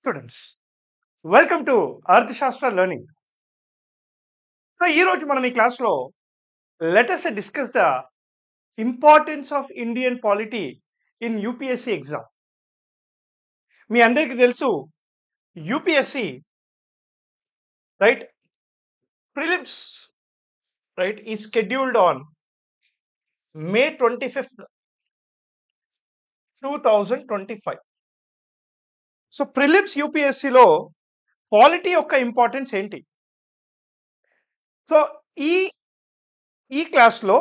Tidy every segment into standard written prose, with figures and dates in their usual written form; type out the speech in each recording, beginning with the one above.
Students welcome to Arthashastra learning. So ఈ రోజు మనం ఈ క్లాస్లో let us discuss the importance of Indian polity in UPSC exam. మీ అందరికీ తెలుసు యూపీఎస్సీ రైట్ ప్రిలిమ్స్ రైట్ ఈ scheduled on May 25th 2025. So prelims యూపీఎస్సీలో పాలిటీ యొక్క ఇంపార్టెన్స్ ఏంటి? సో ఈ ఈ క్లాస్లో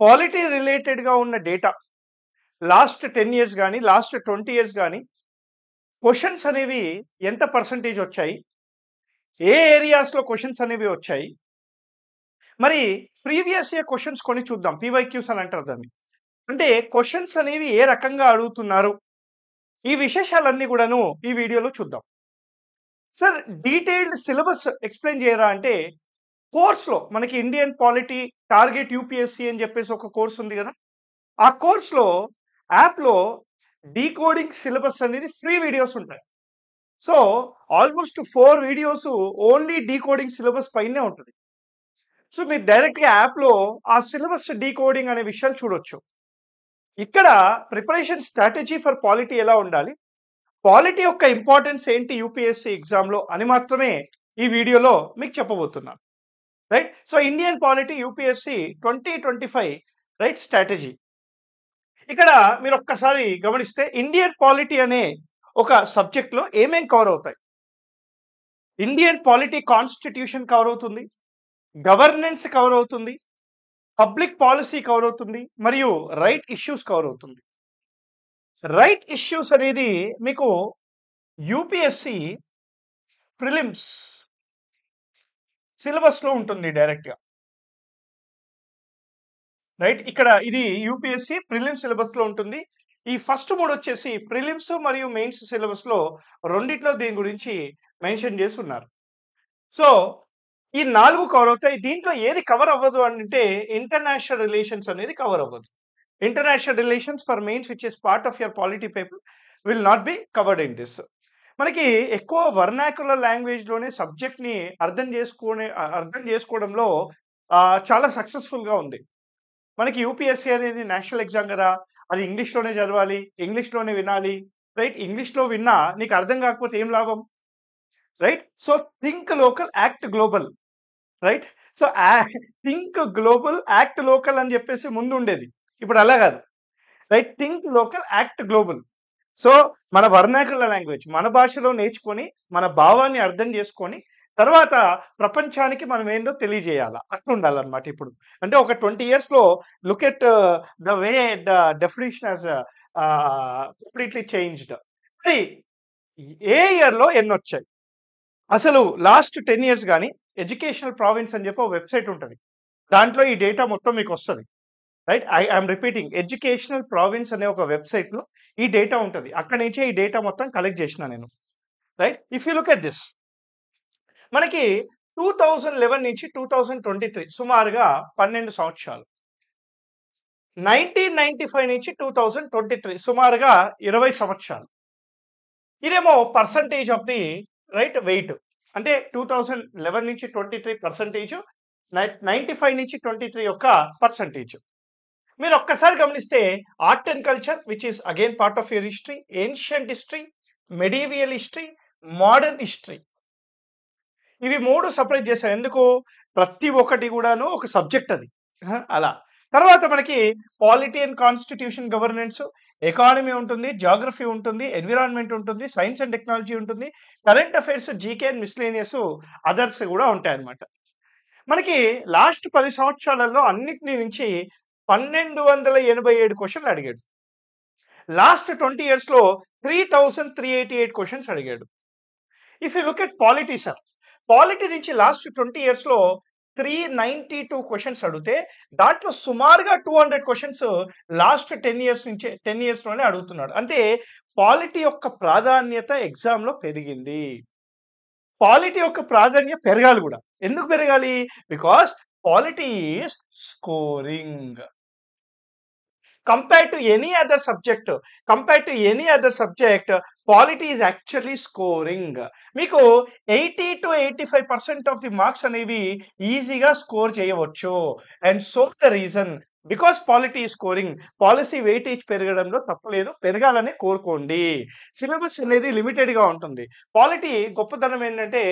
పాలిటీ రిలేటెడ్గా ఉన్న డేటా లాస్ట్ 10 years కానీ లాస్ట్ 20 years కానీ క్వశ్చన్స్ అనేవి ఎంత పర్సంటేజ్ వచ్చాయి, ఏ ఏరియాస్లో క్వశ్చన్స్ అనేవి వచ్చాయి, మరి ప్రీవియస్ ఇయర్ క్వశ్చన్స్ కొన్ని చూద్దాం. పీవైక్యూస్ అని అంటారు దాన్ని. అంటే క్వశ్చన్స్ అనేవి ఏ రకంగా అడుగుతున్నారు, ఈ విశేషాలన్నీ కూడాను ఈ వీడియోలో చూద్దాం. సార్ డీటెయిల్డ్ సిలబస్ ఎక్స్ప్లెయిన్ చేయరా అంటే కోర్స్లో మనకి ఇండియన్ పాలిటీ టార్గెట్ యూపీఎస్సీ అని చెప్పేసి ఒక కోర్స్ ఉంది కదా, ఆ కోర్స్లో యాప్లో డీకోడింగ్ సిలబస్ అనేది ఫ్రీ వీడియోస్ ఉంటాయి. So almost 4 videos only decoding syllabus పైనే ఉంటుంది. సో మీరు డైరెక్ట్గా యాప్లో ఆ సిలబస్ డీకోడింగ్ అనే విషయాలు చూడొచ్చు. ఇక్కడ ప్రిపరేషన్ స్ట్రాటజీ ఫర్ పాలిటీ ఎలా ఉండాలి, పాలిటీ యొక్క ఇంపార్టెన్స్ ఏంటి యూపీఎస్సీ ఎగ్జామ్లో అని మాత్రమే ఈ వీడియోలో మీకు చెప్పబోతున్నాను. Right. So Indian polity UPSC 2025 right strategy. ఇక్కడ మీరు ఒక్కసారి గమనిస్తే ఇండియన్ పాలిటీ అనే ఒక సబ్జెక్ట్లో ఏమేం కవర్ అవుతాయి. ఇండియన్ పాలిటీ కాన్స్టిట్యూషన్ కవర్ అవుతుంది, గవర్నెన్స్ కవర్ అవుతుంది, పబ్లిక్ పాలసీ కవర్ అవుతుంది, మరియు రైట్ ఇష్యూస్ కవర్ అవుతుంది. రైట్ ఇష్యూస్ అనేది మీకు యూపీఎస్సీ ప్రిలిమ్స్ సిలబస్లో ఉంటుంది డైరెక్ట్గా. రైట్. ఇక్కడ ఇది యూపీఎస్సీ ప్రిలిమ్స్ సిలబస్లో ఉంటుంది. ఈ ఫస్ట్ 3 వచ్చేసి ప్రిలిమ్స్ మరియు మెయిన్స్ సిలబస్లో రెండిట్లో దీని గురించి మెన్షన్ చేసి ఉన్నారు. సో ఈ 4 కవర్ అవుతాయి. దీంట్లో ఏది కవర్ అవ్వదు అంటే ఇంటర్నేషనల్ రిలేషన్స్ అనేది కవర్ అవ్వదు. International relations for mains which is part of your polity paper will not be covered in this. మనకి ఎక్కువ వర్నాక్యులర్ లాంగ్వేజ్లోనే సబ్జెక్ట్ని అర్థం చేసుకోవడంలో చాలా సక్సెస్ఫుల్గా ఉంది. మనకి యూపీఎస్సీ అనేది నేషనల్ ఎగ్జామ్ కదా, అది ఇంగ్లీష్లోనే చదవాలి, ఇంగ్లీష్లోనే వినాలి. రైట్. ఇంగ్లీష్లో విన్నా నీకు అర్థం కాకపోతే ఏం లాభం. Right. So think local act global. Right. So think global act local అని చెప్పేసి ముందు ఉండేది, ఇప్పుడు అలా కాదు. Right. Think local act global. So మన వర్నాక్యులర్ లాంగ్వేజ్ మన భాషలో నేర్చుకొని మన భావాన్ని అర్థం చేసుకొని తర్వాత ప్రపంచానికి మనం ఏంటో తెలియజేయాలా, అట్లా ఉండాలన్నమాట. ఇప్పుడు అంటే ఒక 20 yearsలో look at the way the definition has completely changed. మరి ఏ ఇయర్లో ఎన్ని వచ్చాయి అసలు లాస్ట్ 10 years కానీ ఎడ్యుకేషనల్ ప్రావిన్స్ అని చెప్పి ఒక వెబ్సైట్ ఉంటుంది, దాంట్లో ఈ డేటా మొత్తం మీకు వస్తుంది. Right. I'm repeating, educational province అనే ఒక వెబ్సైట్లో ఈ డేటా ఉంటుంది, అక్కడి నుంచే ఈ డేటా మొత్తం కలెక్ట్ చేసిన నేను. Right. If you look at this, మనకి 2011 నుంచి 2023 సుమారుగా 12 సంవత్సరాలు, 1995 నుంచి 2023 సుమారుగా 20 సంవత్సరాలు. ఇదేమో percentage of the right weight, అంటే 2011 నుంచి 23 పర్సంటేజ్, 95 నుంచి 23 యొక్క పర్సంటేజ్. మీరు ఒక్కసారి గమనిస్తే art and culture which is again part of your history, ancient history, medieval history, modern history, ఇవి 3 సపరేట్ చేశారు. ఎందుకు? ప్రతి ఒక్కటి కూడాను ఒక సబ్జెక్ట్ అది. అలా తర్వాత మనకి polity and constitution, governance, economy ఉంటుంది, జాగ్రఫీ ఉంటుంది, ఎన్విరాన్మెంట్ ఉంటుంది, సైన్స్ అండ్ టెక్నాలజీ ఉంటుంది, current affairs, GK and miscellaneous others కూడా ఉంటాయి అన్నమాట. మనకి లాస్ట్ 10 సంవత్సరాలలో అన్నిటినీ నుంచి 1287 క్వశ్చన్లు అడిగాడు. లాస్ట్ 20 yearsలో 3388 క్వశ్చన్స్ అడిగాడు. If you look at polity sir, polity నుంచి లాస్ట్ 20 yearsలో 392 క్వశ్చన్స్ అడిగితే దాంట్లో సుమారుగా 200 క్వశ్చన్స్ లాస్ట్ 10 years నుంచి 10 yearsలోనే అడుగుతున్నాడు. అంటే పాలిటీ యొక్క ప్రాధాన్యత ఎగ్జామ్లో పెరిగింది. పాలిటీ యొక్క ప్రాధాన్యత పెరగాలి కూడా. ఎందుకు పెరగాలి? Because polity is scoring. Compared to any other subject, polity is actually scoring. మీకు 80 to 85% ఆఫ్ ది మార్క్స్ అనేవి ఈజీగా స్కోర్ చేయవచ్చు. And so the reason because polity scoring, policy weightage పెరగడంలో తప్పలేదు, పెరగాలని కోరుకోండి. సిలబస్ అనేది లిమిటెడ్ గా ఉంటుంది. పాలిటీ గొప్పతనం ఏంటంటే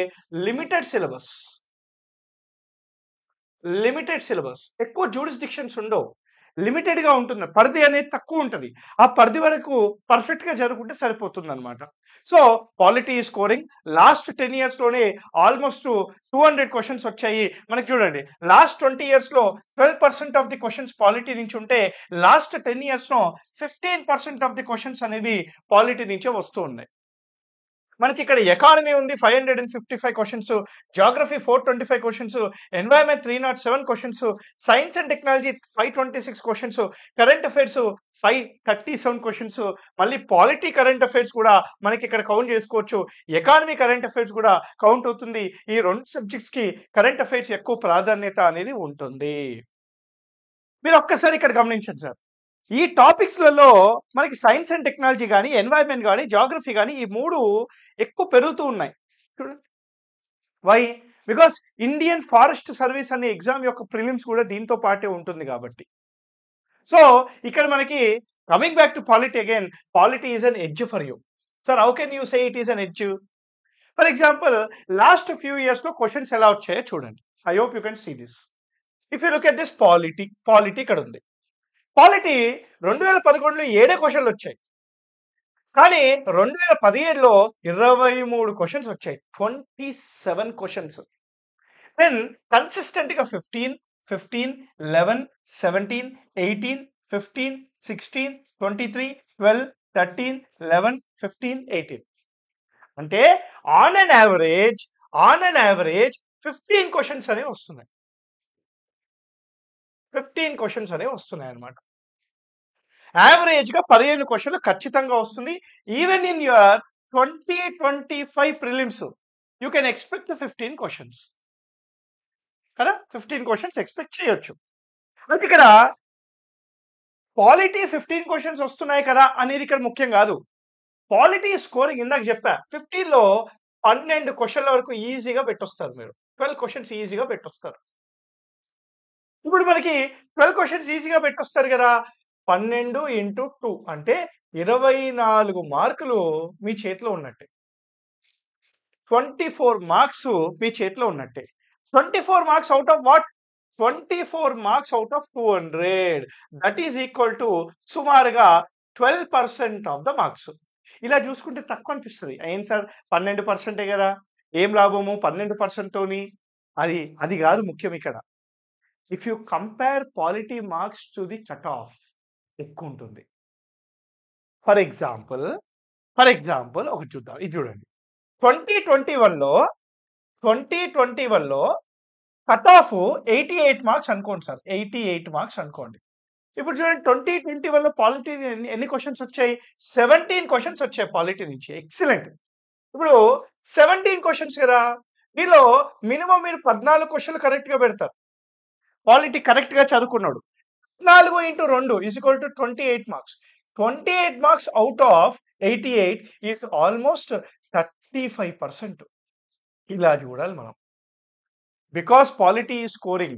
లిమిటెడ్ సిలబస్, ఎక్కువ జ్యూరిస్డిక్షన్స్ ఉండవు, లిమిటెడ్ గా ఉంటుంది, పరిధి అనేది తక్కువ ఉంటుంది. ఆ పరిధి వరకు పర్ఫెక్ట్ గా జరుగుతుంటే సరిపోతుంది అనమాట. So polity scoring last 10 years లోనే ఆల్మోస్ట్ 200 క్వశ్చన్స్ వచ్చాయి మనకి. చూడండి, లాస్ట్ 20 years లో 12% ఆఫ్ ది క్వశ్చన్స్ పాలిటీ నుంచి ఉంటే, లాస్ట్ 10 years లో 15% ఆఫ్ ది క్వశ్చన్స్ అనేవి పాలిటీ నుంచే వస్తూ ఉన్నాయి. మనకి ఇక్కడ ఎకానమీ ఉంది 555 questions, geography 425 questions, environment 307 questions, science and technology 526 questions, current affairs 537 questions, మళ్ళీ పాలిటీ కరెంట్ అఫైర్స్ కూడా మనకి ఇక్కడ కౌంట్ చేసుకోవచ్చు. ఎకానమీ కరెంట్ అఫైర్స్ కూడా కౌంట్ అవుతుంది. ఈ రెండు సబ్జెక్ట్స్ కి కరెంట్ అఫైర్స్ ఎక్కువ ప్రాధాన్యత అనేది ఉంటుంది. మీరు ఒక్కసారి ఇక్కడ గమనించండి సార్, ఈ టాపిక్స్లలో మనకి సైన్స్ అండ్ టెక్నాలజీ కానీ, ఎన్వైరన్మెంట్ కానీ, జాగ్రఫీ కానీ, ఈ మూడు ఎక్కువ పెరుగుతూ ఉన్నాయి. చూడండి, why? Because Indian forest service అనే ఎగ్జామ్ యొక్క ప్రిలిమ్స్ కూడా దీంతో పాటే ఉంటుంది కాబట్టి. సో ఇక్కడ మనకి coming back to polity again, polity is an edge for you. Sir how can you say it is an edge? For example, last few years లో క్వశ్చన్స్ ఎలా వచ్చాయో చూడండి. I hope you can see this. If you look at this polity ఇక్కడ ఉంది. Polity 2011లో 7 క్వశ్చన్లు వచ్చాయి, కానీ 2017లో 23 questions వచ్చాయి, 27 క్వశ్చన్స్. దెన్ కన్సిస్టెంట్ గా 15, 11, 17, 18, 15, 16, 23, 12, 13, 11, 15, 18. అంటే ఆన్ అన్ యావరేజ్ 15 క్వశ్చన్స్ అనేవి వస్తున్నాయి. 15 క్వశ్చన్స్ అనేవి వస్తున్నాయి అనమాట. యావరేజ్ గా 15 క్వశ్చన్లు ఖచ్చితంగా వస్తుంది. Even in your 2025 prelims you can expect 15 questions కదా, 15 క్వశ్చన్స్ ఎక్స్పెక్ట్ చేయొచ్చు. అయితే ఇక్కడ పాలిటీ 15 క్వశ్చన్స్ వస్తున్నాయి కదా అనేది ఇక్కడ ముఖ్యం కాదు. పాలిటీ స్కోరింగ్ ఇందాక చెప్పా, 15లో 12 క్వశ్చన్ల వరకు ఈజీగా పెట్టొస్తారు మీరు, 12 క్వశ్చన్స్ ఈజీగా పెట్టొస్తారు. ఇప్పుడు మనకి 12 క్వశ్చన్స్ ఈజీగా పెట్టొస్తారు కదా, 12 into 2 అంటే 24 మార్కులు మీ చేతిలో ఉన్నట్టే, 24 మార్క్స్ మీ చేతిలో ఉన్నట్టే. 24 marks out of what? 24 marks out of 200. That is equal to సుమారుగా 12% ఆఫ్ ద మార్క్స్. ఇలా చూసుకుంటే తక్కువ అనిపిస్తుంది. ఏం సార్ 12% కదా, ఏం లాభము 12% తోని? అది కాదు ముఖ్యం ఇక్కడ. If you compare polity marks to the cut off, ఎక్కువ ఉంటుంది. ఫర్ ఎగ్జాంపుల్ ఒకటి చూద్దాం, ఇది చూడండి. 2021లో కట్ ఆఫ్ 88 మార్క్స్ అనుకోండి సార్, 88 మార్క్స్ అనుకోండి. ఇప్పుడు చూడండి, 2021లో పాలిటీ ఎన్ని క్వశ్చన్స్ వచ్చాయి? 17 క్వశ్చన్స్ వచ్చాయి పాలిటీ నుంచి. ఎక్సలెంట్. ఇప్పుడు 17 క్వశ్చన్స్ కదా, దీనిలో మినిమం మీరు 14 క్వశ్చన్లు కరెక్ట్ గా పెడతారు. పాలిటీ కరెక్ట్ గా చదువుకున్నాడు, 4 into 2 is equal to 28 marks. 28 marks out of 88 is almost 35%. ఇలా చూడాలి మనం. Because polity is scoring,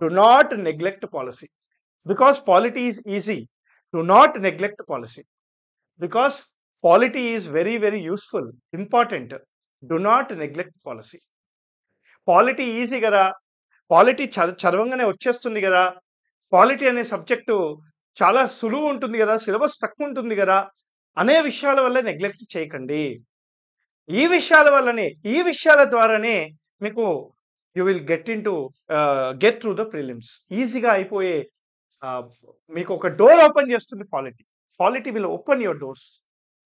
do not neglect policy. Because polity is easy, do not neglect policy. Because polity is very, very useful, important. Do not neglect policy. Polity easy కదా, polity చదవంగానే వచ్చేస్తుంది కదా, polity అనే subject చాలా సులువు ఉంటుంది కదా, syllabus తక్కువ ఉంటుంది కదా అనే విషయాల వల్ల నెగ్లెక్ట్ చేయకండి. ఈ విషయాల ద్వారానే మీకు you will get through the prelims. ఈజీగా అయిపోయే మీకు ఒక డోర్ ఓపెన్ చేస్తుంది polity will open your doors.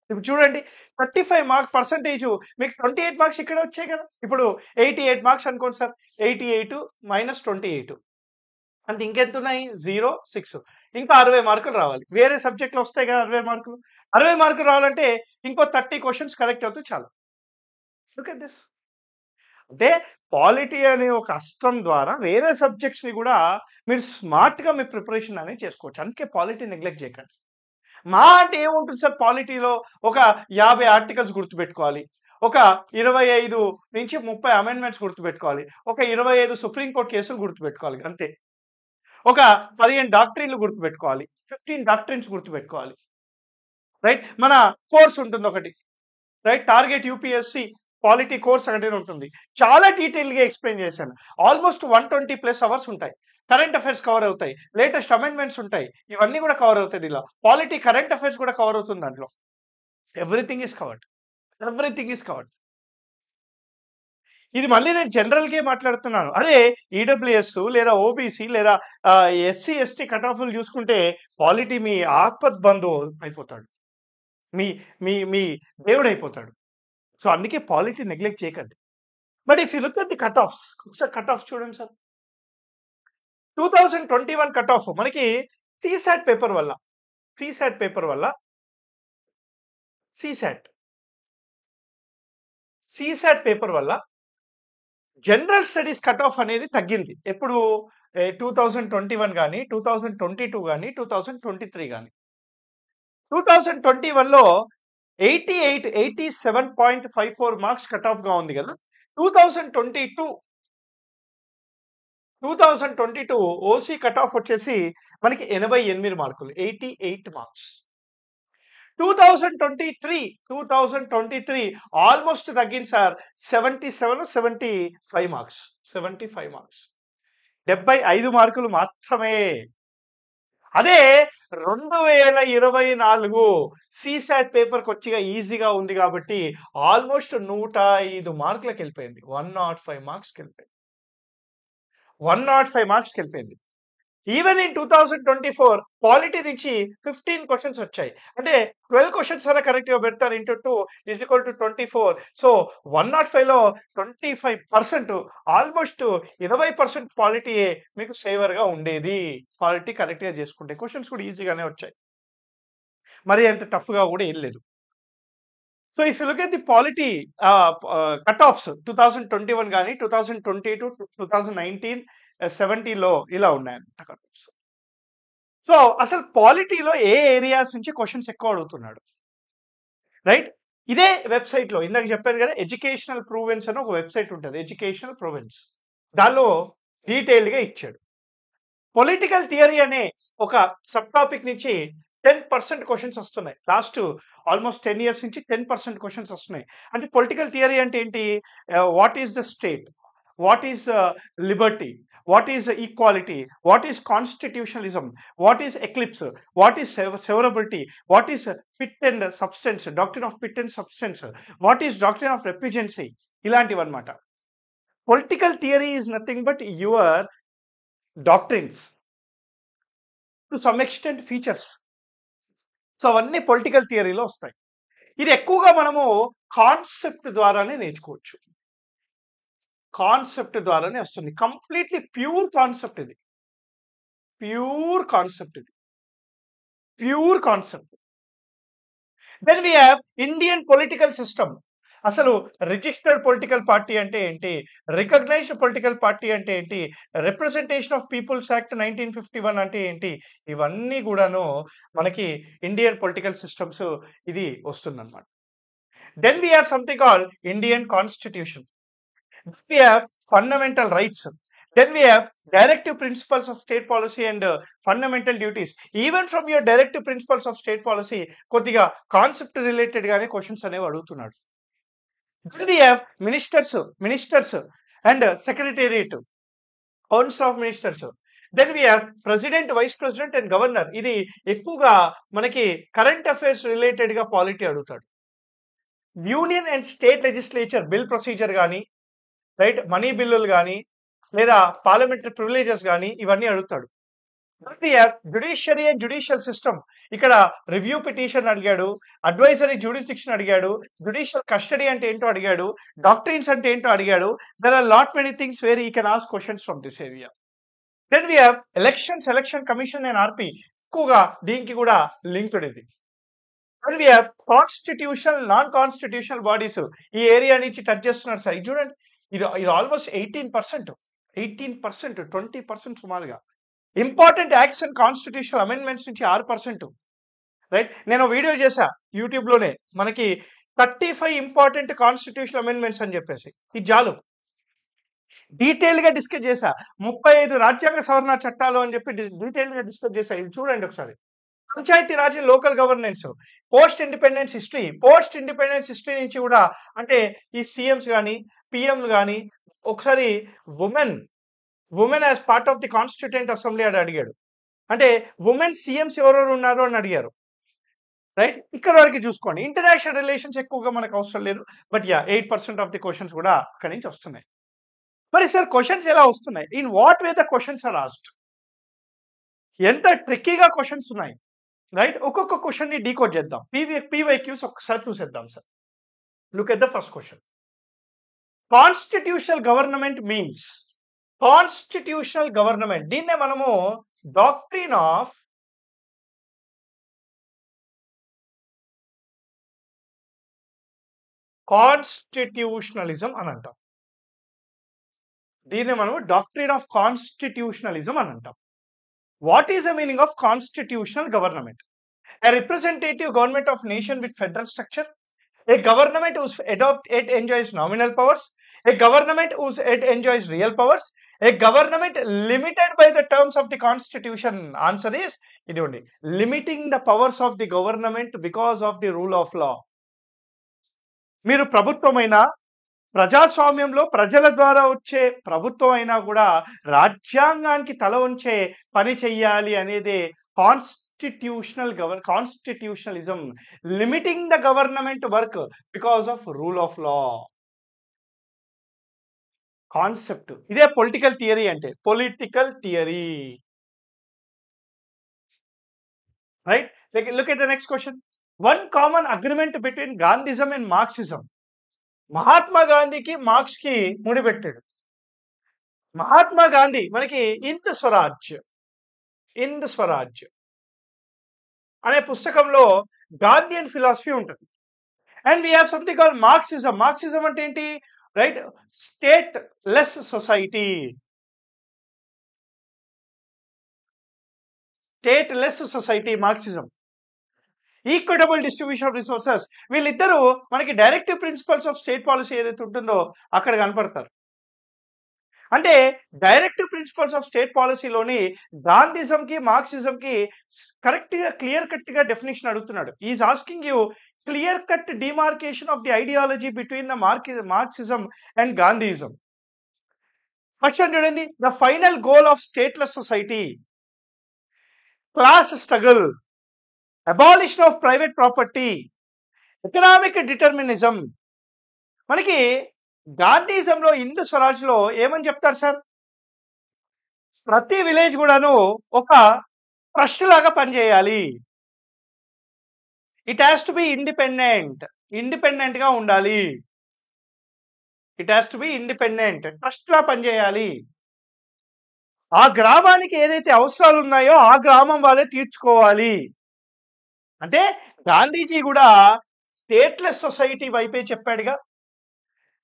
ఇప్పుడు చూడండి, 35 మార్క్స్ పర్సెంటేజ్ మీకు 28 మార్క్స్ ఇక్కడ వచ్చాయి కదా. ఇప్పుడు 88 మార్క్స్ అనుకోండి సార్, 88 - 28 అంటే ఇంకెంత ఉన్నాయి? 0, 6. ఇంకా 60 మార్కులు రావాలి. వేరే సబ్జెక్టులు వస్తాయి కదా 60 మార్కులు రావాలంటే ఇంకో 30 క్వశ్చన్స్ కరెక్ట్ అవుతుంది చాలు. Look at this. అంటే పాలిటీ అనే ఒక అస్త్రం ద్వారా వేరే సబ్జెక్ట్స్‌ని గూడా మీరు స్మార్ట్‌గా మీ ప్రిపరేషన్ అనేది చేసుకోవచ్చు. అందుకే పాలిటీ నెగ్లెక్ట్ చేయకండి. మా అంటే ఏముంటుంది సార్ పాలిటీలో ఒక 50 ఆర్టికల్స్ గుర్తుపెట్టుకోవాలి. ఒక 25-30 అమెండ్మెంట్స్ గుర్తుపెట్టుకోవాలి. ఒక 25 సుప్రీం కోర్ట్ కేసులు గుర్తుపెట్టుకోవాలి అంతే. ఒక 15 డాక్ట్రిన్‌లు గుర్తుపెట్టుకోవాలి. 15 డాక్ట్రిన్స్ గుర్తుపెట్టుకోవాలి. రైట్? మన కోర్స్ ఉంటుంది ఒకటి. Right? Target UPSC polity course అనేది ఉంటుంది. చాలా డీటెయిల్‌గా ఎక్స్‌ప్లెయిన్ చేశాను. ఆల్‌మోస్ట్ 120+ అవర్స్ ఉంటాయి. కరెంట్ అఫైర్స్ కవర్ అవుతాయి. లేటెస్ట్ అమెండ్మెంట్స్ ఉంటాయి. ఇవన్నీ కూడా కవర్ అవుతాయి దీనిలో. పాలిటీ కరెంట్ అఫైర్స్ కూడా కవర్ అవుతుంది దాంట్లో. Everything is covered. Everything is covered. ఇది మళ్ళీ నేను జనరల్‌గే మాట్లాడుతున్నాను. అదే ఈడబ్ల్యూఎస్ లేదా ఓబీసీ లేదా ఎస్సీ, ఎస్టీ కట్ ఆఫ్‌లు చూసుకుంటే పాలిటీ మీ ఆపద్ బంధువు అయిపోతాడు. మీ మీ మీ దేవుడైపోతాడు. సో, అందుకే పాలిటీ నెగ్లెక్ట్ చేయకండి. But if you look at the cut offs ఒకసారి కట్ ఆఫ్స్ చూడండి సార్. 2021 కట్ ఆఫ్ మనకి సీసాట్ పేపర్ వల్ల సీసాట్ పేపర్ వల్ల సీసాట్ సీసాట్ పేపర్ వల్ల జనరల్ స్టడీస్ కట్ ఆఫ్ అనేది తగ్గింది. ఎప్పుడు 2021 గాని, 2022 గాని, 2023 గాని. 2021లో 87.54 మార్క్స్ కట్ ఆఫ్‌గా ఉంది గదా! 2022 ఓసీ కట్ ఆఫ్ వచ్చేసి మనకి 88 మార్కులు. 88 మార్క్స్. 2023 ఆల్‌మోస్ట్ తగ్గింది సార్. 77, 75 మార్క్స్. 75 మార్క్స్. 75 మార్కులు మాత్రమే. అదే 2024 సీసాట్ పేపర్ కొద్దిగా ఈజీగా ఉంది కాబట్టి ఆల్‌మోస్ట్ 105 మార్కులకెళ్ళిపోయింది. 105 మార్క్స్‌కెళ్ళిపోయింది. 105 మార్క్స్‌కెళ్ళిపోయింది. ఈవెన్ ఇన్ 2024 పాలిటీ నుంచి 15 క్వెషన్స్ వచ్చాయి. అంటే 12 క్వెషన్స్ అన్నా కరెక్ట్‌గా పెడతారు. Into 2 is equal to 24. So, 105లో 25% ఆల్‌మోస్ట్ 20% పాలిటీయే మీకు ఫేవర్‌గా ఉండేది. పాలిటీ కరెక్ట్‌గా చేసుకుంటే. క్వెషన్స్ కూడా ఈజీగానే వచ్చాయి. మరి అంత టఫ్‌గా కూడా ఏం లేదు. So, if you look at the polity cut offs 2021 గాని, 2022, 2019, 70లో ఇలా ఉన్నాయన్నమాట కట్ ఆఫ్స్. సో, అసలు పాలిటీలో ఏ ఏరియాస్ నుంచి క్వెషన్స్ ఎక్కువ అడుగుతున్నాడు? రైట్? ఇదే వెబ్‌సైట్‌లో ఇందాక చెప్పాను గదా! ఎడ్యుకేషనల్ ప్రూవెన్స్ అని ఒక వెబ్‌సైట్ ఉంటది. ఎడ్యుకేషనల్ ప్రూవెన్స్. దానిలో డీటెయిల్డ్‌గా ఇచ్చాడు. పొలిటికల్ థియరీ అనే ఒక సబ్ టాపిక్ నుంచి 10% క్వెషన్స్ వస్తున్నాయి. లాస్ట్ ఆల్‌మోస్ట్ 10 ఇయర్స్ నుంచి 10% క్వెషన్స్ వస్తున్నాయి. అంటే పొలిటికల్ థియరీ అంటే ఏంటి? What is the state? What is liberty? What is equality? What is constitutionalism? What is eclipse? What is severability? What is pith and substance? Doctrine of pith and substance? What is doctrine of repugnancy? ఇలాంటివన్నమాట. Political theory is nothing but your doctrines. To some extent features. So, అవన్నీ political థియరీలో వస్తాయి. ఇది ఎక్కువగా మనము concept ద్వారానే నేర్చుకోవచ్చు. Concept ద్వారానే వస్తుంది. కంప్లీట్‌లీ ప్యూర్ కాన్సెప్ట్ ఇది. ప్యూర్ కాన్సెప్ట్ ఇది. Pure concept. Then we have Indian political system. అసలు రిజిస్టర్డ్ పొలిటికల్ పార్టీ అంటే ఏంటి? రికగ్నైజ్డ్ పొలిటికల్ పార్టీ అంటే ఏంటి? రిప్రజెంటేషన్ ఆఫ్ పీపుల్స్ యాక్ట్ 1951 అంటే ఏంటి? ఇవన్నీ గూడాను మనకి ఇండియన్ పొలిటికల్ సిస్టమ్స్ ఇది వస్తుందన్నమాట. Then we have something called Indian Constitution. Then we have fundamental rights. Then we have directive principles of state policy and fundamental duties. Even from your directive principles of state policy, కొద్దిగా concept related గానే questions అనేవి అడుగుతున్నాడు. Then we have ministers and secretariat, council of ministers. Then we have president, vice president and governor. ఇది ఎక్కువగా మనకి current affairs related గా polity అడుగుతాడు. Union and state legislature bill procedure గాని, రైట్? మనీ బిల్లులు గాని, లేదా పార్లమెంటరీ ప్రివిలేజెస్ గాని ఇవన్నీ అడుగుతాడు. Judiciary and judicial system. ఇక్కడ రివ్యూ పిటిషన్ అడిగాడు, అడ్వైజరీ జ్యూరిస్డిక్షన్ అడిగాడు, జ్యుడిషియల్ కస్టడీ అంటే ఏంటో అడిగాడు, డాక్ట్రిన్స్ అంటే ఏంటో అడిగాడు. There are lot many things where you can ask questions from this area. Then we have election commission and RP. ఎక్కువగా దీనికి కూడా లింక్డ్ ఇది. Then we have constitutional, non constitutional bodies. ఈ ఏరియా నుంచి టచ్ చేస్తున్నారు సార్. ఇది చూడండి. ఇది ఆల్మోస్ట్ 18%, 20% సుమారుగా. Important acts and constitutional amendments నుంచి 6%. రైట్, నేను వీడియో చేశా యూట్యూబ్లోనే, మనకి 35 ఇంపార్టెంట్ కాన్స్టిట్యూషనల్ అమెండ్మెంట్స్ అని చెప్పేసి. ఇది చాలు, డీటెయిల్ గా డిస్కస్ చేశా. 35 రాజ్యాంగ సవరణ చట్టాలు అని చెప్పి డీటెయిల్ గా డిస్కస్ చేశా. ఇది చూడండి ఒకసారి. Panchayati Raj, local governance, post independence history నుంచి కూడా, అంటే ఈ సీఎంస్ కానీ పిఎంలు కానీ, ఒకసారి women as part of the constituent assembly అని అడిగాడు. అంటే ఉమెన్ సీఎంస్ ఎవరెవరు ఉన్నారు అని అడిగారు. రైట్, ఇక్కడ వరకు చూసుకోండి. ఇంటర్నేషనల్ రిలేషన్స్ ఎక్కువగా మనకు అవసరం లేదు, బట్ 8% ఆఫ్ ది క్వశ్చన్స్ కూడా అక్కడి నుంచి వస్తున్నాయి. మరి సార్ క్వశ్చన్స్ ఎలా వస్తున్నాయి? In what way the questions are asked? ఎంత ట్రిక్కీగా క్వశ్చన్స్ ఉన్నాయి. రైట్, ఒక్కొక్క క్వశ్చన్ ని డీకోడ్ చేద్దాం. పీవైక్యూస్ ఒక్కసారి చూసేద్దాం sir. Look at the first question. Constitutional government means, దీన్నే మనము డాక్ట్రిన్ ఆఫ్ కాన్స్టిట్యూషనలిజం అని అంటాం. దీన్ని మనము డాక్ట్రిన్ ఆఫ్ కాన్స్టిట్యూషనలిజం అని అంటాం. What is the meaning of constitutional government? A representative government of nation with federal structure, a government whose it enjoys nominal powers, a government whose it enjoys real powers, a government limited by the terms of the constitution. Answer is only limiting the powers of the government because of the rule of law. మీరు ప్రభుత్వమైనా, ప్రజాస్వామ్యంలో ప్రజల ద్వారా వచ్చే ప్రభుత్వం అయినా కూడా రాజ్యాంగానికి తల వంచే పని చెయ్యాలి అనేది constitutionalism, limiting the government work because of rule of law concept. ఇదే పొలిటికల్ థియరీ అంటే, right. Look at the next question. One common agreement between Gandhism and Marxism. Mahatma గాంధీకి మార్క్స్ కి ముడిపెట్టాడు. మహాత్మా గాంధీ మనకి ఇంద్ స్వరాజ్ అనే పుస్తకంలో గాంధీయన్ ఫిలాసఫీ ఉంటుంది. And we have something called Marxism. Marxism అంటే ఏంటి? Right, stateless society Marxism. Equitable distribution of resources. వీళ్ళిద్దరూ మనకి directive principles of state policy ఏదైతే ఉంటుందో అక్కడ కనపడతారు. అంటే డైరెక్టివ్ ప్రిన్సిపల్స్ ఆఫ్ స్టేట్ పాలసీలోని గాంధీజం కి మార్క్సిజం కి కరెక్ట్ గా క్లియర్ కట్ గా డెఫినేషన్ అడుగుతున్నాడు. Is asking you clear cut demarcation of the ideology between the Marxism and Gandhism. Question చూడండి. The final goal of stateless society, class struggle, abolition of private property, economic determinism. మనకి గాంధీజంలో, హిందూ స్వరాజ్ లో ఏమని చెప్తారు sir? ప్రతి village కూడాను ఒక trust లాగా పనిచేయాలి. It has to be independent గా ఉండాలి. ట్రస్ట్ లా పనిచేయాలి. ఆ గ్రామానికి ఏదైతే అవసరాలు ఉన్నాయో ఆ గ్రామం వాళ్ళే తీర్చుకోవాలి. అంటే గాంధీజీ కూడా స్టేట్లెస్ సొసైటీ వైపే చెప్పాడుగా.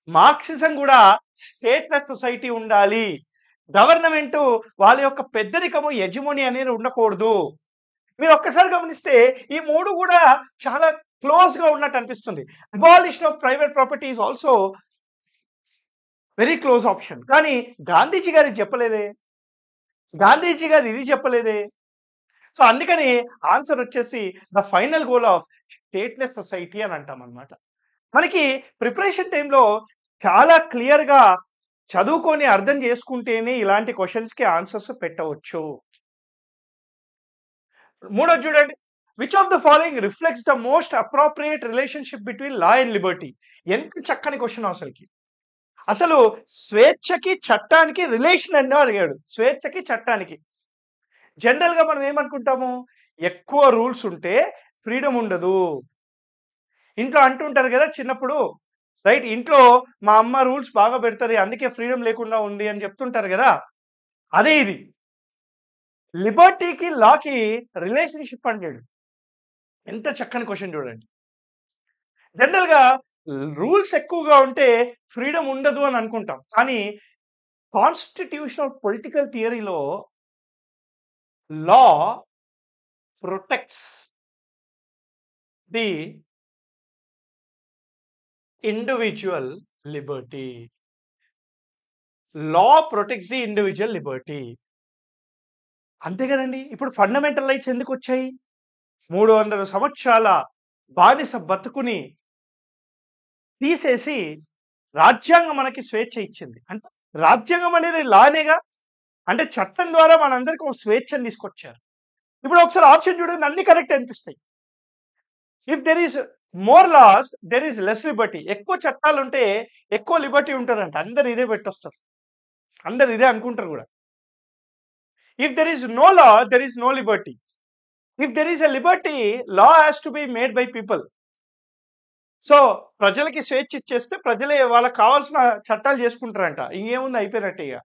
మార్క్సిజం కూడా స్టేట్లెస్ సొసైటీ ఉండాలి. గవర్నమెంట్ వాళ్ళ యొక్క పెద్దరికము, యజమాని అనేది ఉండకూడదు. మీరు ఒక్కసారి గమనిస్తే ఈ మూడు కూడా చాలా క్లోజ్ గా ఉన్నట్టు అనిపిస్తుంది. Abolition of private property is also very close option. కానీ గాంధీజీ గారు ఇది చెప్పలేదే. సో అందుకని ఆన్సర్ వచ్చేసి the final goal of stateless society అని అంటాం అనమాట. మనకి ప్రిపరేషన్ టైంలో చాలా క్లియర్ గా చదువుకొని అర్థం చేసుకుంటేనే ఇలాంటి క్వశ్చన్స్ కి ఆన్సర్స్ పెట్టవచ్చు. మూడోది చూడండి. Which of the following reflects the most appropriate relationship between law and Liberty? ఎంత చక్కని క్వశ్చన్ అసలు స్వేచ్ఛకి చట్టానికి రిలేషన్ అని అడిగాడు. స్వేచ్ఛకి చట్టానికి జనరల్ గా మనం ఏమనుకుంటాము? ఎక్కువ రూల్స్ ఉంటే ఫ్రీడమ్ ఉండదు. ఇంట్లో అంటుంటారు కదా చిన్నప్పుడు, రైట్, ఇంట్లో మా అమ్మ రూల్స్ బాగా పెడతారు అందుకే ఫ్రీడమ్ లేకుండా ఉంది అని చెప్తుంటారు కదా. అదే ఇది. లిబర్టీకి లాకి రిలేషన్షిప్ అంటాడు. ఎంత చక్కని క్వశ్చన్ చూడండి. జనరల్ గా రూల్స్ ఎక్కువగా ఉంటే ఫ్రీడమ్ ఉండదు అని అనుకుంటాం. కానీ కాన్స్టిట్యూషనల్ పొలిటికల్ థియరీలో law protects the individual liberty. Law protects the individual liberty. అంతే కదండి. ఇప్పుడు ఫండమెంటల్ రైట్స్ ఎందుకు వచ్చాయి? 300 సంవత్సరాల బానిస బతుకుని తీసేసి రాజ్యాంగం మనకి స్వేచ్ఛ ఇచ్చింది. అంటే రాజ్యాంగం అనేది లానేగా. అంటే చట్టం ద్వారా మనందరికి ఒక స్వేచ్ఛను తీసుకొచ్చారు. ఇప్పుడు ఒకసారి ఆప్షన్ చూడండి, అన్ని కరెక్ట్ అనిపిస్తాయి. If there is more laws there is less liberty. ఎక్కువ చట్టాలు ఉంటే ఎక్కువ లిబర్టీ ఉంటుందంట. అందరు ఇదే పెట్టొస్తారు, అందరు ఇదే అనుకుంటారు కూడా. If there is no law there is no liberty. If there is a liberty law has to be made by people. So ప్రజలకి స్వేచ్ఛ ఇచ్చేస్తే ప్రజలే వాళ్ళకి కావాల్సిన చట్టాలు చేసుకుంటారంట. ఇంకేముంది, అయిపోయినట్టే ఇక.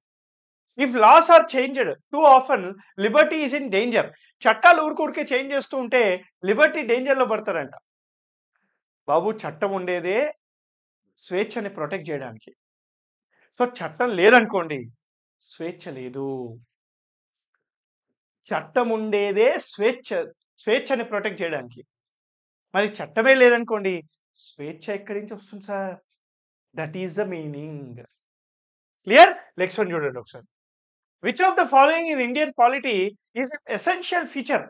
If laws are changed too often liberty is in danger. చట్టాలు ఊరికే చేంజ్ చేస్తూ ఉంటే లిబర్టీ డేంజర్ లో పడతారంట. బాబు, చట్టం ఉండేదే స్వేచ్ఛని ప్రొటెక్ట్ చేయడానికి. సో చట్టం లేదనుకోండి, స్వేచ్ఛ లేదు. చట్టం ఉండేదే స్వేచ్ఛని ప్రొటెక్ట్ చేయడానికి. మరి చట్టమే లేదనుకోండి, స్వేచ్ఛ ఎక్కడి నుంచి వస్తుంది sir? That is the meaning. Clear? Next one చూడండి ఒకసారి. Which of the following in Indian polity is an essential feature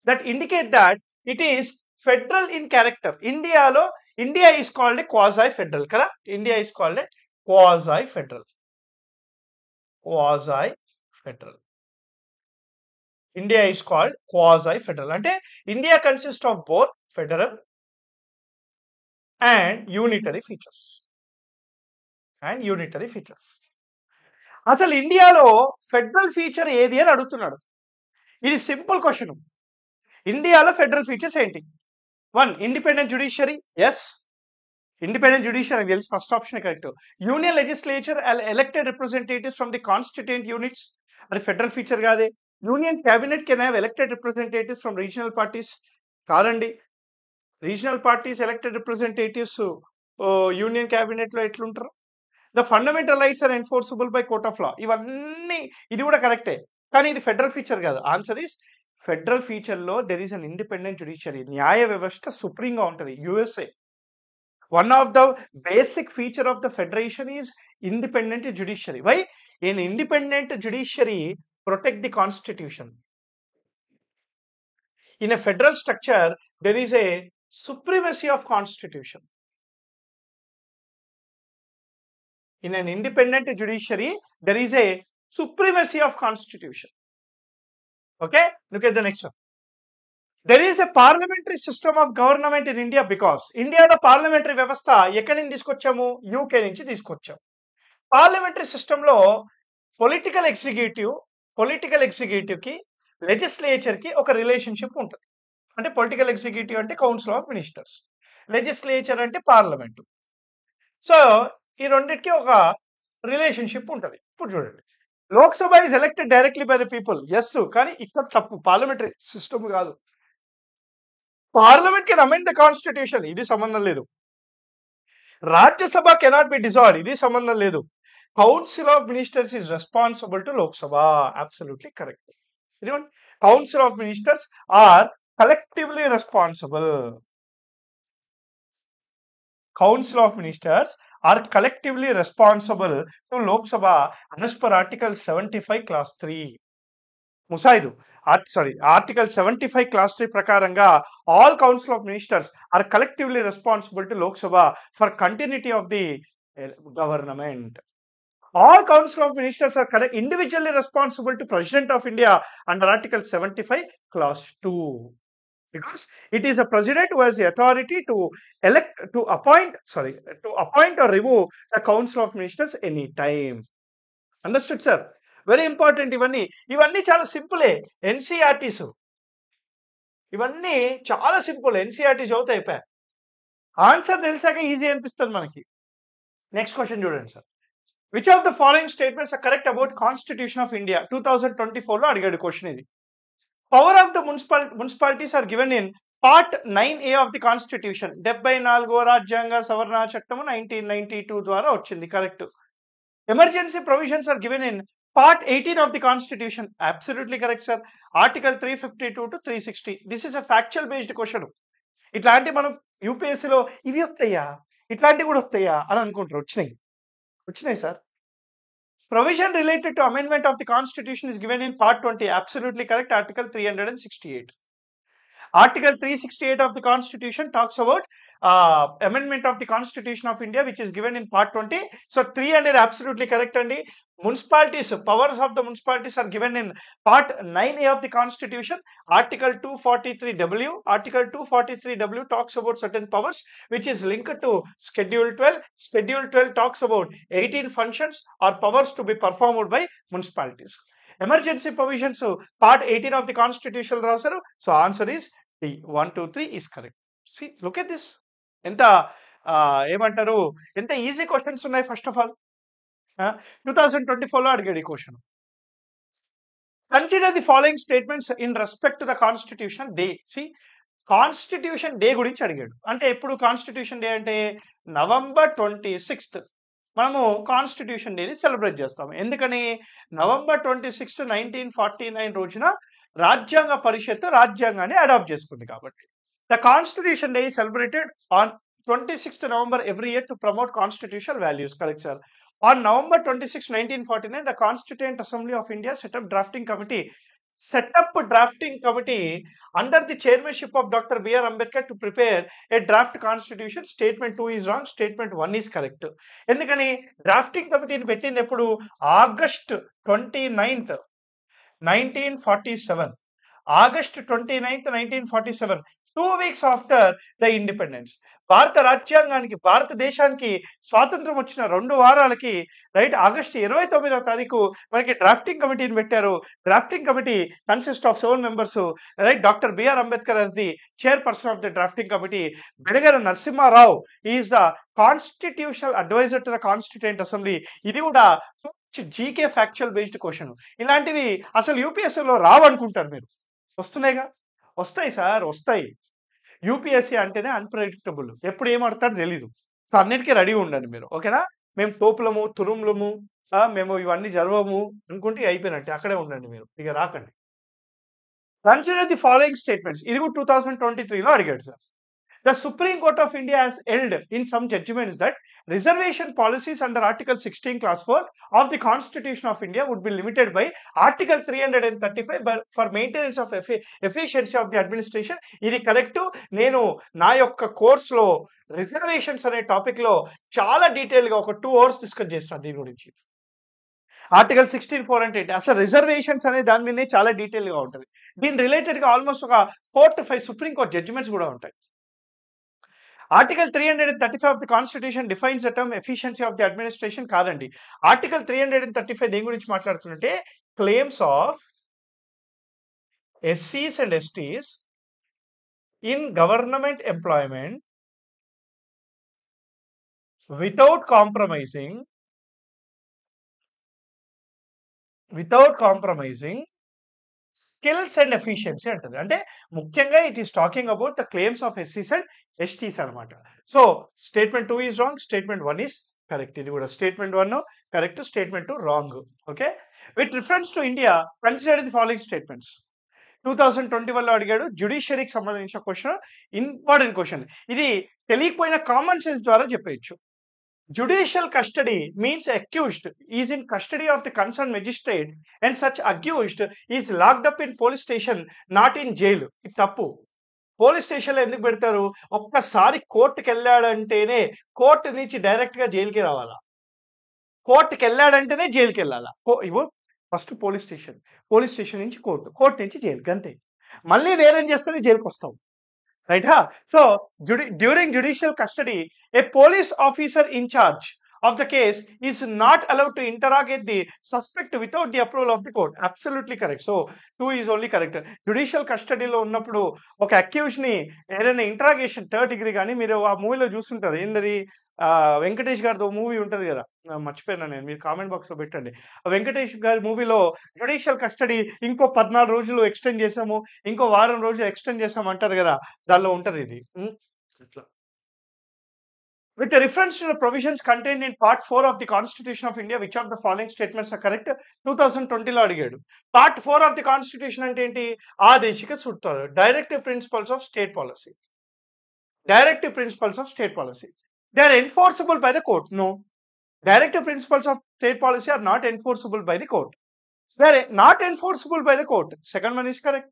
that indicate that it is federal in character? India is called a quasi-federal, correct? India is called a quasi-federal. Quasi-federal. India is called quasi-federal. Ante India consists of both federal and unitary features. అసలు ఇండియాలో federal feature ఏది అని అడుగుతున్నాడు. ఇది simple question. ఇండియాలో federal features ఏంటి? 1, independent judiciary. Yes, independent judiciary తెలుసు, first option correct. Union legislature elected representatives from the constituent units. అది ఫెడరల్ ఫీచర్ కాదే. Union cabinet can have elected representatives from regional parties. కాదండి. Regional parties elected representatives union cabinet లో ఎట్లుంటారు? The fundamental rights are enforceable by court of law. ఇవన్నీ ఇది కూడా కరెక్టే, కానీ ఇది ఫెడరల్ ఫీచర్ కాదు. ఆన్సర్ ఇస్ ఫెడరల్ ఫీచర్ లో there is an independent judiciary. న్యాయ వ్యవస్థ సుప్రీంగా ఉంటుంది. USA one of the basic feature of the federation is independent judiciary. Why? In independent judiciary protect the constitution. In a federal structure, there is a supremacy of constitution. In an independent judiciary, there is a supremacy of constitution. Okay, look at the next one. There is a parliamentary system of government in India because India the parliamentary vyavastha ekkadi nunchi teesukochamu? UK nunchi teesukocham. Parliamentary system lo political executive కి legislature కి ఒక relationship ఉంటుంది. అంటే political executive అంటే council of ministers, legislature అంటే parliament. So ఈ రెండింటికి ఒక రిలేషన్షిప్ ఉంటుంది. ఇప్పుడు చూడండి, Lok Sabha is elected directly by the people. Yes, కానీ ఇక్కడ తప్పు, పార్లమెంటరీ సిస్టమ్ కాదు. Parliament can amend the constitution, ఇది సంబంధం లేదు. రాజ్యసభ కెనాట్ బి డిజాల్వ్డ్, ఇది సంబంధం లేదు. Council of Ministers is responsible to Lok Sabha. Absolutely correct. Council of Ministers are collectively responsible. Council of Ministers are collectively responsible to Lok Sabha as per Article 75 Class 3. Musaidu. Article 75 Class 3 prakaranga, all Council of Ministers are collectively responsible to Lok Sabha for continuity of the government. All Council of Ministers are individually responsible to President of India under Article 75 Clause 2. Because it is a President who has the authority to appoint or remove the Council of Ministers anytime. Understood, sir? Very important. ఇవన్నీ చాలా సింపులే. NCERTs ఇవన్నీ చాలా simple. NCERT చదివితే అయిపోయాయి. Answer తెలిసాక easy అనిపిస్తుంది మనకి. Next question చూడండి sir. Which of the following statements are correct about Constitution of India? 2024 లో అడిగాడు క్వశ్చన్ ఇది. Power of the municipalities are given in part 9A of the constitution 74వ రాజ్యాంగ సవరణ చట్టము 1992 ద్వారా వచ్చింది. Correct. Emergency provisions are given in part 18 of the constitution. Absolutely correct sir. Article 352 to 360. This is a factual based question. ఇట్లాంటి మనం యూపీఎస్సీలో ఇవి వస్తాయా, ఇట్లాంటివి కూడా వస్తాయా అని అనుకుంటారు. వచ్చినాయి sir. Provision related to amendment of the constitution is given in part 20. Absolutely correct. Article 368. Article 368 of the constitution talks about amendment of the constitution of India, which is given in part 20. So 300 absolutely correct. And municipalities, powers of the municipalities are given in part 9A of the constitution. Article 243W. Article 243W talks about certain powers which is linked to schedule 12. Schedule 12 talks about 18 functions or powers to be performed by municipalities. Emergency provisions, part 18 of the constitution రాశారు. So answer is D. 1, 2, 3 is correct. See, look at this. ఎంత ఏమంటారు, ఎంత easy questions ఉన్నాయి. First of all 2024లో అడిగాడు ఈ question. Consider the following statements in respect to the constitution day. See, constitution day గురించి అడిగాడు. అంటే ఎప్పుడు కాన్స్టిట్యూషన్ డే అంటే November 26th మనము కాన్స్టిట్యూషన్ డేని సెలబ్రేట్ చేస్తాము. ఎందుకని? November 26, 1949 రోజున రాజ్యాంగ పరిషత్తు రాజ్యాంగాన్ని అడాప్ట్ చేసుకుంది కాబట్టి. The constitution day is celebrated on 26th November every year to promote constitutional values. Correct, sir. On November 26, 1949, the Constituent Assembly of India set up drafting committee under the chairmanship of Dr. B.R. Ambedkar to prepare a draft constitution. Statement 2 is wrong. Statement 1 is correct. ఎందుకని drafting కమిటీని పెట్టింది ఎప్పుడు? August 29th, 1947. August 29th, 1947. 2 weeks after the independence. భారత రాజ్యాంగానికి, భారతదేశానికి స్వాతంత్రం వచ్చిన 2 వారాలకి right August 29వ తారీఖు మనకి డ్రాఫ్టింగ్ కమిటీని పెట్టారు. Drafting committee consist of 7 members. Right, doctor BR Ambedkar as the chairperson of the drafting committee. బెడగర Narasimha Rao is the constitutional adviser to the constituent assembly. ఇది కూడా జీకే ఫ్యాక్చువల్ బేస్డ్ క్వశ్చన్. ఇలాంటివి అసలు యూపీఎస్సీలో రావనుకుంటారు మీరు. వస్తున్నాయిగా? వస్తాయి సార్, వస్తాయి. యూపీఎస్సీ అంటేనే అన్ప్రెడిక్టబుల్. ఎప్పుడు ఏమడతాడో తెలీదు. సో అన్నిటికీ రెడీ ఉండండి మీరు. ఓకేనా? మేము తోపులము, తురుములము, మేము ఇవన్నీ జరగము అనుకుంటే అయిపోయినట్టే. అక్కడే ఉండండి మీరు, ఇక రాకండి. Consider the following statements. ఇది కూడా 2023లో అడిగాడు sir. The Supreme Court of India has held in some judgments that reservation policies under Article 16 Clause 4 of the Constitution of India would be limited by Article 335 for maintenance of efficiency of the administration. ఇది correct. నేను నా యొక్క కోర్సులో reservations అనే టాపిక్లో చాలా డీటెయిల్గా ఒక 2 hours డిస్కస్ చేస్తాను దీని గురించి. ఆర్టికల్ 16(4) అంటే అసలు రిజర్వేషన్స్ అనే దాని మీదనే చాలా డీటెయిల్గా ఉంటుంది. దీని రిలేటెడ్గా ఆల్మోస్ట్ ఒక 4 to 5 సుప్రీంకోర్టు జడ్జిమెంట్స్ కూడా ఉంటాయి. Article 335 of the Constitution defines the term efficiency of the administration. కాదండి, Article 335 దేని గురించి మాట్లాడుతుంటే claims of SCs and STs in government employment without compromising skills and efficiency అంటది. అంటే ముఖ్యంగా it is talking about the claims of ఎస్సీస్ and STs అనమాట. So statement 2 is wrong, statement 1 is correct. ఇది కూడా statement 1 correct, statement 2 wrong. Okay, with reference to India consider the following statements. 2021లో అడిగాడు. జ్యుడిషియరీకి సంబంధించిన క్వశ్చన్, ఇంపార్టెంట్ క్వశ్చన్. ఇది తెలియకపోయినా కామన్ సెన్స్ ద్వారా చెప్పేయచ్చు. Judicial custody means accused is in custody of the concerned magistrate and such accused is locked up in police station, not in jail. ఇది తప్పు. Police స్టేషన్లో ఎందుకు పెడతారు? ఒక్కసారి కోర్టుకి వెళ్ళాడంటేనే, కోర్టు నుంచి డైరెక్ట్ గా జైలుకి రావాలా? కోర్టుకి వెళ్ళాడంటేనే జైలుకి వెళ్ళాలా? ఇవో ఫస్ట్ పోలీస్ స్టేషన్ నుంచి కోర్టు నుంచి జైలుకి, అంతే. మళ్ళీ నేరేం చేస్తేనే జైలుకి వస్తాం. Right, huh? So during judicial custody, a police officer in charge of the case is not allowed to interrogate the suspect without the approval of the court. Absolutely correct. So 2 is only correct. Judicial custody లో ఉన్నప్పుడు ఒక accuse ని ఏదైనా interrogation third degree కానీ మీరు ఆ మూవీలో చూస్తుంటారు ఏంటది వెంకటేష్ గారితో మూవీ ఉంటది కదా మర్చిపోయినా నేను మీరు కామెంట్ బాక్స్ లో పెట్టండి వెంకటేష్ గారి మూవీలో జుడిషియల్ కస్టడీ ఇంకో 14 రోజులు ఎక్స్టెండ్ చేసాము ఇంకో వారం రోజులు ఎక్స్టెండ్ చేసాము అంటారు కదా దానిలో ఉంటది ఇది With a reference to the provisions contained in Part 4 of the Constitution of India, which of the following statements are correct? 2020లో అడిగాడు. Part 4 of the Constitution అంటే ఏంటి? ఆదేశిక సూత్రాలు, directive principles of state policy. Directive principles of state policy. They are enforceable by the court. No. Directive principles of state policy are not enforceable by the court. They are not enforceable by the court. Second one is correct.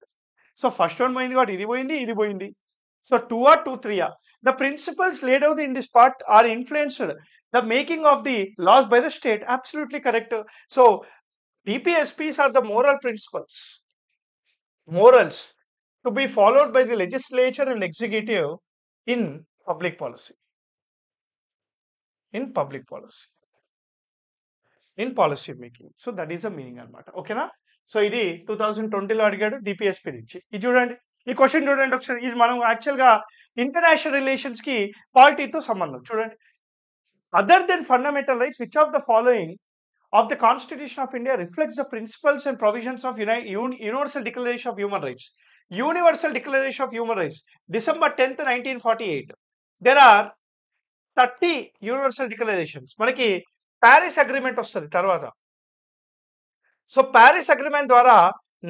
So first one పోయింది కాబట్టి ఇది పోయింది. So 2 or 2, 3 are. The principles laid out in this part are influenced the making of the laws by the state. Absolutely correct. So DPSPs are the moral principles, morals to be followed by the legislature and executive in public policy. In public policy. In policy making. So that is the meaning అనమాట ఓకేనా so ఇది 2020లో అడిగాడు DPSP నుంచి ఇది చూడండి ఈ question చూడండి ఒకసారి ఇది మనం యాక్చువల్గా ఇంటర్నేషనల్ రిలేషన్స్ కి పాలిటీతో సంబంధం చూడండి other than fundamental rights which of the following of the Constitution of India reflects the principles and provisions of Universal Declaration of Human Rights. Universal Declaration of Human Rights, December 10th, 1948. There are 30 Universal Declarations. మనకి Paris agreement వస్తుంది తర్వాత so Paris agreement ద్వారా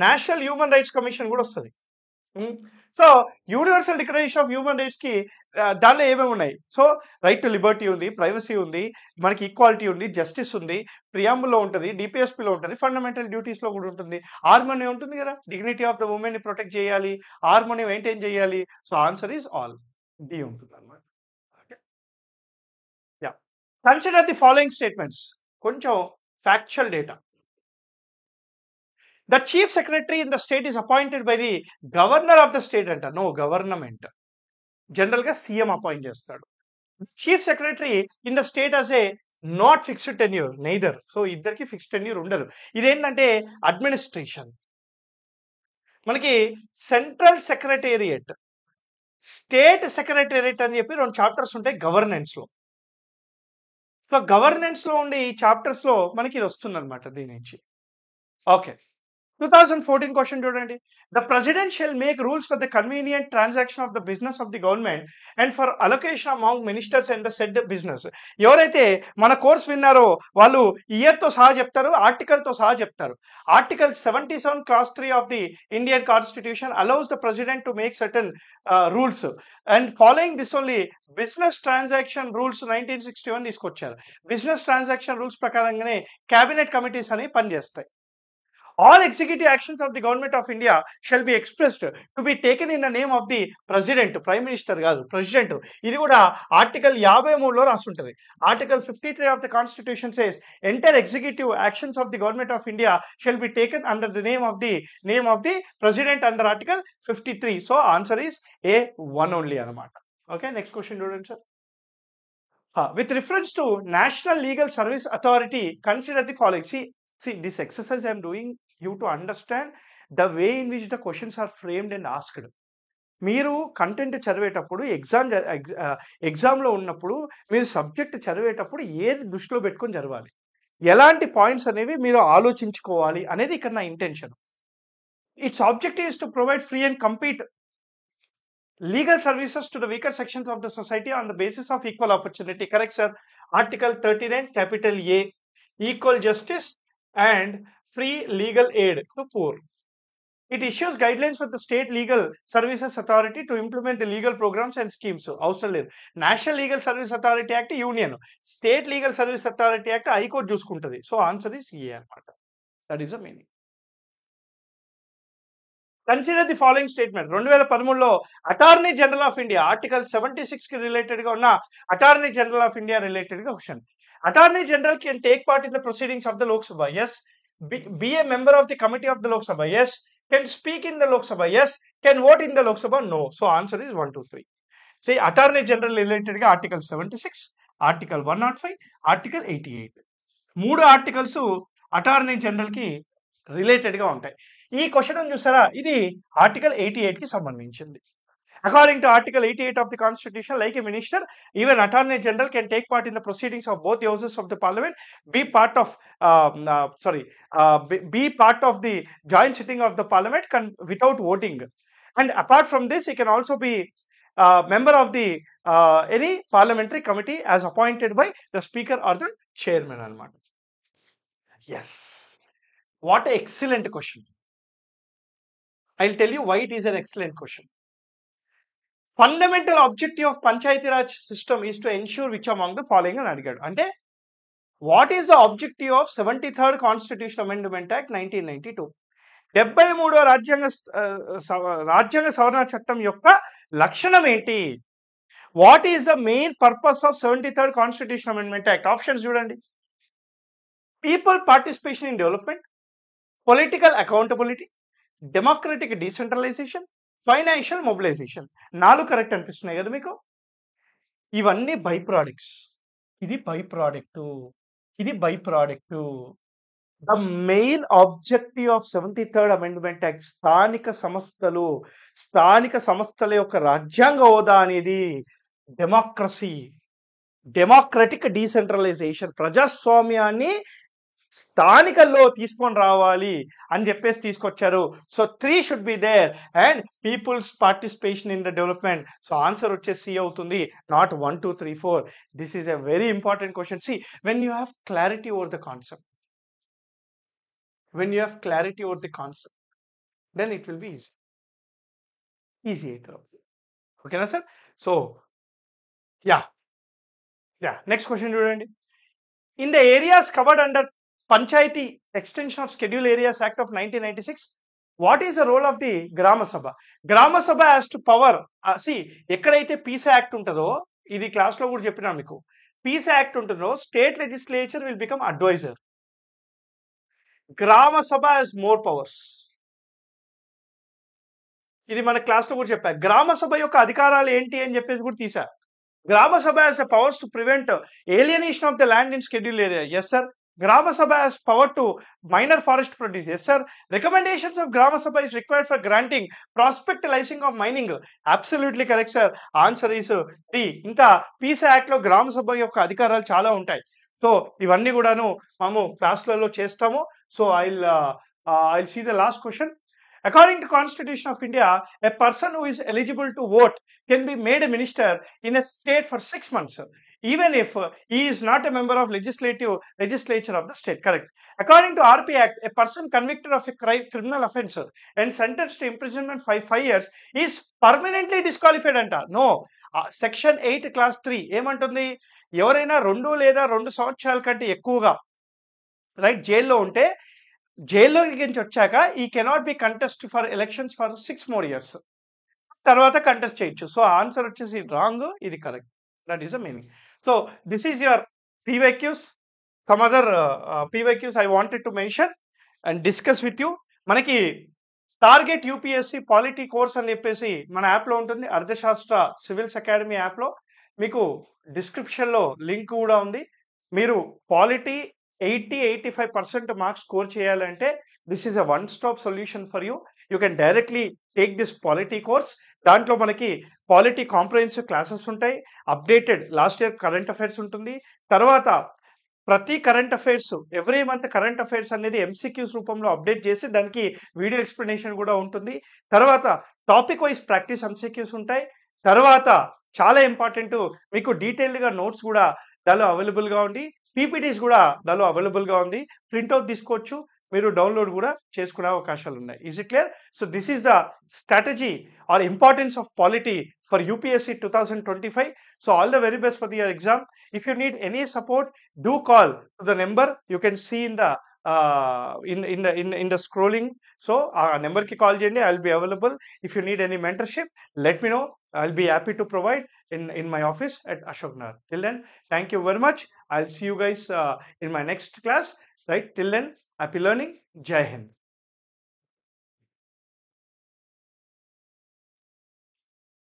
national human rights commission కూడా వస్తుంది so universal declaration of human rights కి దానిలో ఏమేమి ఉన్నాయి సో రైట్ టు లిబర్టీ ఉంది ప్రైవసీ ఉంది మనకి ఈక్వాలిటీ ఉంది జస్టిస్ ఉంది ప్రియాంబుల్లో ఉంటుంది డిపిఎస్పీలో ఉంటుంది ఫండమెంటల్ డ్యూటీస్ లో కూడా ఉంటుంది హార్మోనీ ఉంటుంది కదా డిగ్నిటీ ఆఫ్ ద ఉమెన్ ని ప్రొటెక్ట్ చేయాలి హార్మోనీ మెయింటైన్ చేయాలి so answer is all D ఉంటుంది అనమాట yeah consider the following statements కొంచెం factual data The chief secretary in the state is appointed by the governor of the state anta no government general ga CM appoint chestadu chief secretary in the state has a not fixed tenure neither so iddarki fixed tenure undadu identante administration manaki central secretariat state secretariat ani cheppi రెండు chapters ఉంటాయి governance లో so governance లో ఉండే ఈ chapters లో మనకి ఇది వస్తుంది అనమాట దీని నుంచి ఓకే 2014 question చూడండి the president shall make rules for the convenient transaction of the business of the government and for allocation among ministers and the said business ఎవరైతే మన కోర్స్ విన్నారో వాళ్ళు ఇయర్ తో సహా చెప్తారు ఆర్టికల్ తో సహా చెప్తారు article 77 clause 3 of the Indian Constitution allows the president to make certain rules and following this only business transaction rules 1961 తీసుకొచ్చారు బిజినెస్ ట్రాన్సాక్షన్ రూల్స్ ప్రకారంగానే క్యాబినెట్ కమిటీస్ అనేవి పనిచేస్తాయి all executive actions of the government of India shall be expressed to be taken in the name of the president prime minister కాదు president ఇది కూడా article 53లో రాసి ఉంటుంది article 53 of the constitution says entire executive actions of the government of India shall be taken under the name of the president under article 53 so answer is a one only అన్నమాట okay next question చూడండి sir with reference to National Legal Service Authority consider the following see this exercise I am doing you to understand the way in which the questions are framed and asked మీరు content చదివేటప్పుడు ఎగ్జామ్లో ఉన్నప్పుడు మీరు subject చదివేటప్పుడు ఏది దృష్టిలో పెట్టుకొని చదవాలి ఎలాంటి పాయింట్స్ అనేవి మీరు ఆలోచించుకోవాలి అనేది ఇక్కడ నా intention it's objective is to provide free and complete legal services to the weaker sections of the society on the basis of equal opportunity correct sir article 39 capital A equal justice and free legal aid to poor. It issues guidelines for the state legal services authority to implement the legal programs and schemes. So, National Legal Service Authority Act Union, State Legal Service Authority Act High Court చూసుకుంటది. So answer is A అనమాట. That is the meaning. Consider the following statement. 2013లో Attorney General of India Article 76 కి related గా ఉన్న Attorney General of India related గా question. Attorney General can take part in the proceedings of the Lok Sabha. Yes. Be a member of the committee of the Lok Sabha. Yes. Can speak in the Lok Sabha. Yes. Can vote in the Lok Sabha. No. So answer is 1, 2, 3. See, Attorney General related article 76, article 105, article 88. 3 articles attorney general కి related గా ఉంటాయి. ఈ question చూసారా, ఇది article 88 కి సంబంధించింది. According to Article 88 of the Constitution, like a minister, even Attorney General can take part in the proceedings of both the houses of the Parliament, be part of be part of the joint sitting of the Parliament without voting. And apart from this, he can also be member of the any parliamentary committee as appointed by the Speaker or the Chairman. Yes, what an excellent question. I'll tell you why it is an excellent question. Fundamental objective of Panchayati Raj system is to ensure which among the following అని అడిగాడు. అంటే what is the objective of 73rd constitution amendment act 1992? 73వ రాజ్యాంగ సవరణ చట్టం యొక్క లక్షణం ఏంటి? What is the main purpose of 73rd constitution amendment act? Options చూడండి. People participation in development, political accountability, democratic decentralisation, financial mobilisation. 4 correct అనిపిస్తున్నాయి కదా మీకు? ఇవన్నీ బై ప్రోడక్ట్స్. ఇది బై ప్రోడక్ట్, ఇది by product. The main objective of 73rd amendment act స్థానిక సంస్థల యొక్క రాజ్యాంగ హోదా అనేది డెమోక్రసీ, డెమోక్రటిక్ డీసెంట్రలైజేషన్, ప్రజాస్వామ్యాన్ని స్థానికల్లో తీసుకొని రావాలి అని చెప్పేసి తీసుకొచ్చారు. So 3 should be there and people's participation in the development. So answer వచ్చేసి సి అవుతుంది, not 1, 2, 3, 4. This is a very important question. See when you have clarity over the concept, when you have clarity over the concept, then it will be easy అవుతుంది. ఓకేనా sir? So yeah next question చూడండి. In the areas covered under Panchayati Extension of Schedule Areas Act of 1996, what is the role of the Grama Sabha? Grama Sabha has to power, see, ఎక్కడైతే PESA act ఉంటుందో, ఇది class లో కూడా చెప్పినా మీకు, PESA act ఉంటుందో state legislature will become advisor. Gram sabha has more powers. ఇది మన క్లాస్ లో కూడా చెప్పా. గ్రామ సభ యొక్క అధికారాలు ఏంటి అని చెప్పేసి కూడా తీసా. గ్రామ సభ has the powers to prevent alienation of the land in schedule area. Yes sir. Grama Sabha has power to minor forest produce. Yes sir. Recommendations of Grama Sabha is required for granting prospect licensing of mining. Absolutely correct sir. Answer is D. ఇంకా Pisa act లో గ్రామ సభ యొక్క అధికారాలు చాలా ఉంటాయి. So ఇవన్నీ కూడాను మనము క్లాస్లలో చేస్తాము. So I'll see the last question. According to Constitution of India, a person who is eligible to vote can be made a minister in a state for 6 months, even if he is not a member of legislature of the state. Correct. According to RP Act, a person convicted of a criminal offence and sentenced to imprisonment 5 years is permanently disqualified anta. No. Section 8 class 3 ఏమంటుంది? ఎవరైనా 2 లేదా 2 సంవత్సరాల కంటే ఎక్కువగా right జైల్లో ఉంటే, జైల్లోకి నుంచి వచ్చాక ఈ cannot be contest for elections for 6 more years, తర్వాత కంటెస్ట్ చేయొచ్చు. సో ఆన్సర్ వచ్చేసి రాంగ్, ఇది correct. That is the meaning. So this is your PYQs. Some other PYQs I wanted to mention and discuss with you. మనకి target UPSC polity course అని చెప్పేసి మన యాప్లో ఉంటుంది, అర్థశాస్త్ర సివిల్స్ అకాడమీ యాప్లో. మీకు డిస్క్రిప్షన్లో లింక్ కూడా ఉంది. మీరు పాలిటీ 80-85% మార్క్స్ స్కోర్ చేయాలంటే this is a one stop solution for you. You can directly take this polity course. దాంట్లో మనకి పాలిటీ కాంప్రహెన్సివ్ క్లాసెస్ ఉంటాయి, updated last year current affairs ఉంటుంది. తర్వాత ప్రతి current affairs every month current affairs అనేది MCQs రూపంలో update చేసి దానికి వీడియో ఎక్స్ప్లెనేషన్ కూడా ఉంటుంది. తర్వాత టాపిక్ వైజ్ ప్రాక్టీస్ MCQs ఉంటాయి. తర్వాత చాలా ఇంపార్టెంట్, మీకు డీటెయిల్డ్గా నోట్స్ కూడా దానిలో అవైలబుల్గా ఉంది, PPTs కూడా దానిలో అవైలబుల్గా ఉంది. ప్రింట్అవుట్ తీసుకోవచ్చు, మీరు డౌన్లోడ్ కూడా చేసుకునే అవకాశాలు ఉన్నాయి. Is it clear? So this is the strategy are importance of polity for UPSC 2025. So all the very best for your exam. If you need any support, do call to the number you can see in the in the scrolling. So number ki call cheyandi, I'll be available. If you need any mentorship, let me know. I'll be happy to provide in my office at Ashok Nagar. Till then, thank you very much. I'll see you guys in my next class. Right? Till then, happy learning. Jai Hind.